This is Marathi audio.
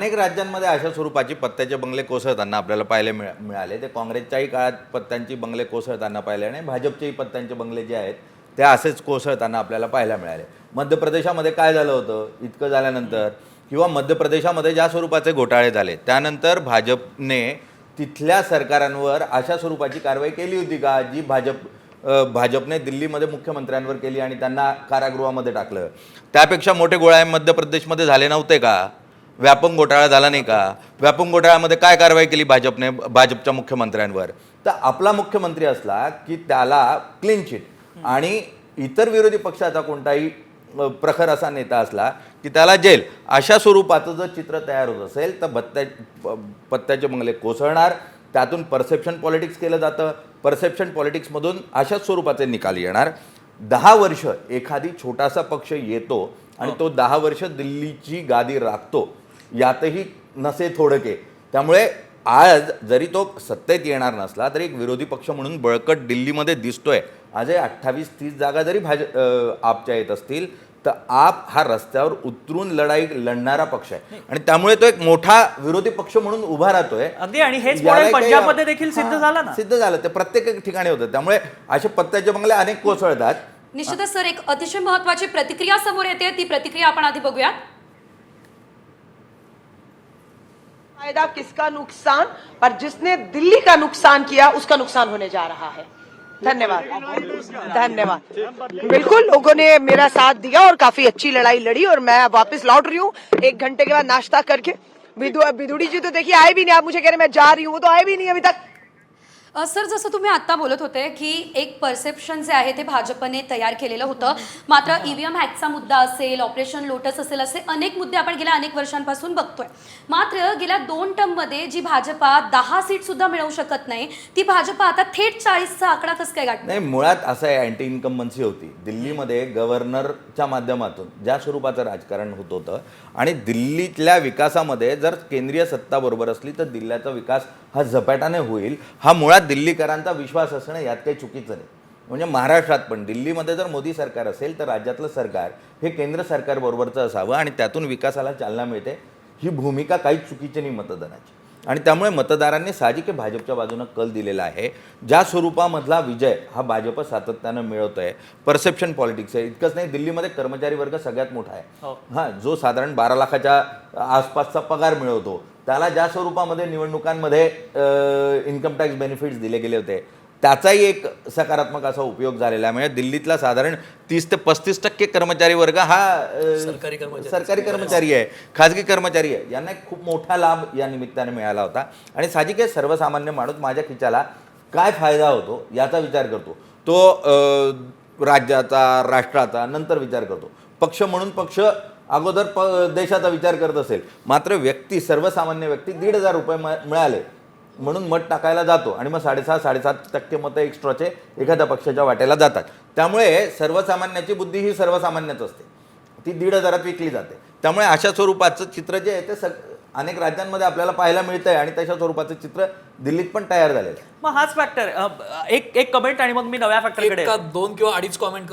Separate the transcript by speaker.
Speaker 1: अनेक राज्यांमध्ये अशा स्वरूपाची पत्त्याचे बंगले कोसळताना आपल्याला पाहायला मिळाले। ते काँग्रेसच्याही काळात पत्त्यांची बंगले कोसळताना पाहिले आणि भाजपचेही पत्त्यांचे बंगले जे आहेत ते असेच कोसळताना आपल्याला पाहायला मिळाले। मध्य प्रदेशामध्ये काय झालं होतं, इतकं झाल्यानंतर किंवा मध्य प्रदेशामध्ये ज्या स्वरूपाचे घोटाळे झाले त्यानंतर भाजपने तिथल्या सरकारांवर अशा स्वरूपाची कारवाई केली होती का, जी भाजपने दिल्लीमध्ये मुख्यमंत्र्यांवर केली आणि त्यांना कारागृहामध्ये टाकलं? त्यापेक्षा मोठे घोटाळे मध्य प्रदेशमध्ये झाले नव्हते का? व्यापक घोटाळा झाला नाही का? व्यापक घोटाळ्यामध्ये काय कारवाई केली भाजपने भाजपच्या मुख्यमंत्र्यांवर? तर आपला मुख्यमंत्री असला की त्याला क्लीन चिट आणि इतर विरोधी पक्षाचा कोणताही प्रखर असा नेता असला की त्याला जेल, अशा स्वरूपाचं जर चित्र तयार होत असेल तर पत्त्याचे बंगले कोसळणार, त्यातून परसेप्शन पॉलिटिक्स केलं जातं, परसेप्शन पॉलिटिक्समधून अशाच स्वरूपाचे निकाल येणार। 10 वर्ष एखादी छोटासा पक्ष येतो आणि तो 10 वर्ष दिल्लीची गादी राखतो, यातही नसे थोडके। त्यामुळे आज जरी तो सत्तेत येणार नसला तरी एक विरोधी पक्ष म्हणून बळकट दिल्लीमध्ये दिसतोय। आजही 28-30 जागा जरी आपच्या येत असतील तर आप हा रस्त्यावर उतरून लढाई लढणारा पक्ष आहे आणि त्यामुळे तो एक मोठा विरोधी पक्ष म्हणून उभा राहतोय।
Speaker 2: अगदी, आणि हेच मॉडेल पंजाबमध्ये देखील सिद्ध झालं ना,
Speaker 1: सिद्ध झालं, ते प्रत्येक ठिकाणी होतं। त्यामुळे असे पत्त्याचे बंगले अनेक कोसळतात।
Speaker 3: निश्चितच सर, एक अतिशय महत्त्वाची प्रतिक्रिया समोर येते, ती प्रतिक्रिया आपण आधी बघूयात।
Speaker 4: फायदा किसका नुकसान, पर जिसने दिल्ली का नुकसान किया उसका नुकसान होने जा रहा है। धन्यवाद धन्यवाद। बिल्कुल, लोगों ने मेरा साथ दिया और काफी अच्छी लड़ाई लड़ी और मैं वापस लौट रही हूँ 1 घंटे के बाद नाश्ता करके। बिदुड़ी जी तो देखिए आए भी नहीं, आप मुझे कह रहे मैं जा रही हूँ, वो तो आए भी नहीं अभी तक।
Speaker 3: सर, जसं तुम्ही आत्ता बोलत होते की एक परसेप्शन जे आहे ते भाजपने तयार केलेलं होतं, मात्र ईव्हीएम हॅकचा मुद्दा असेल, ऑपरेशन लोटस असेल, असे अनेक मुद्दे आपण गेल्या अनेक वर्षांपासून बघतोय। मात्र गेल्या 2 टर्ममध्ये जी भाजपा 10 सीट सुद्धा मिळवू शकत नाही, ती भाजपा आता थेट 40चा आकडा कसं काय गाठणार?
Speaker 1: नाही, मुळात असं आहे, अँटी इन्कम्बन्सी होती दिल्लीमध्ये गव्हर्नरच्या माध्यमातून ज्या स्वरूपाचं राजकारण होत होतं आणि दिल्लीतल्या विकासामध्ये जर केंद्रीय सत्ता बरोबर असली तर दिल्लीचा विकास हा झपाट्याने होईल, हा मुळात दिल्लीकरांचा विश्वास असणं यात काही चुकीचं नाही। म्हणजे महाराष्ट्रात पण दिल्लीमध्ये जर मोदी सरकार असेल तर राज्यातलं सरकार हे केंद्र सरकारबरोबरचं असावं आणि त्यातून विकासाला चालना मिळते, ही भूमिका काहीच चुकीची नाही मतदानाची। आणि त्यामुळे मतदारांनी साहजिक भाजपच्या बाजूनं कल दिलेला आहे। ज्या स्वरूपामधला विजय हा भाजप सातत्यानं मिळवत आहे, परसेप्शन पॉलिटिक्स आहे। इतकंच नाही, दिल्लीमध्ये कर्मचारी वर्ग सगळ्यात मोठा आहे, हां, जो साधारण 12 लाखाच्या आसपासचा पगार मिळवतो, त्याला ज्या स्वरूपामध्ये निवडणुकांमध्ये इन्कम टॅक्स बेनिफिट्स दिले गेले होते त्याचाही एक सकारात्मक असा उपयोग झालेला आहे। म्हणजे दिल्लीतला साधारण 30 ते 35% कर्मचारी वर्ग हा सरकारी कर्मचारी आहे, खाजगी कर्मचारी आहे, यांना एक खूप मोठा लाभ या निमित्ताने मिळाला होता। आणि साहजिक आहे, सर्वसामान्य माणूस माझ्या खिशाला काय फायदा होतो याचा विचार करतो, तो राज्याचा, राष्ट्राचा नंतर विचार करतो। पक्ष म्हणून पक्ष अगोदर देशाचा विचार करत असेल, मात्र व्यक्ती, सर्वसामान्य व्यक्ती 1,500 रुपये मिळाले म्हणून मत टाकायला जातो आणि मग 6.5-7% मतं एक्स्ट्राचे एखाद्या पक्षाच्या वाट्याला जातात। त्यामुळे सर्वसामान्याची बुद्धी ही सर्वसामान्यच असते, ती 1,500 विकली जाते। त्यामुळे अशा स्वरूपाचं चित्र जे आहे ते अनेक राज्यांमध्ये आपल्याला पाहायला मिळतंय आणि तशा स्वरूपाचं चित्र दिल्लीत पण तयार झालेलं आहे।
Speaker 2: मग हाच फॅक्टर, एक कमेंट आणि मग मी नव्या फॅक्टरकडे
Speaker 5: 2 किंवा 2.5 कॉमेंट